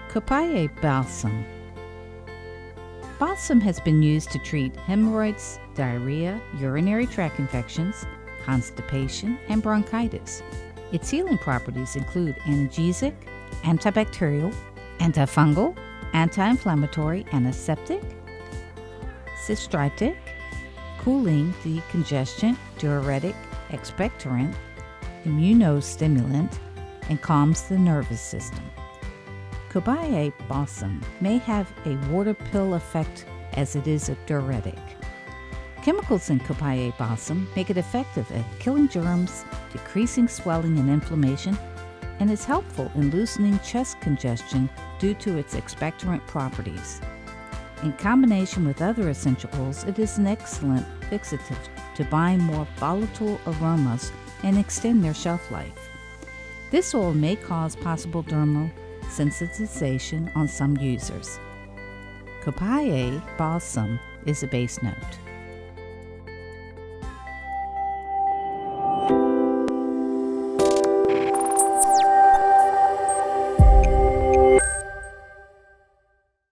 Copaiba balsam. Balsam has been used to treat hemorrhoids, diarrhea, urinary tract infections, constipation, and bronchitis. Its healing properties include analgesic, antibacterial, antifungal, anti-inflammatory, antiseptic, cystitic, cooling, decongestant, diuretic, expectorant, immunostimulant, and calms the nervous system. Copaiba balsam may have a water pill effect as it is a diuretic. Chemicals in Copaiba balsam make it effective at killing germs, decreasing swelling and inflammation, and is helpful in loosening chest congestion due to its expectorant properties. In combination with other essential oils, it is an excellent fixative to bind more volatile aromas and extend their shelf life. This oil may cause possible dermal sensitization on some users. Copaiba balsam is a base note.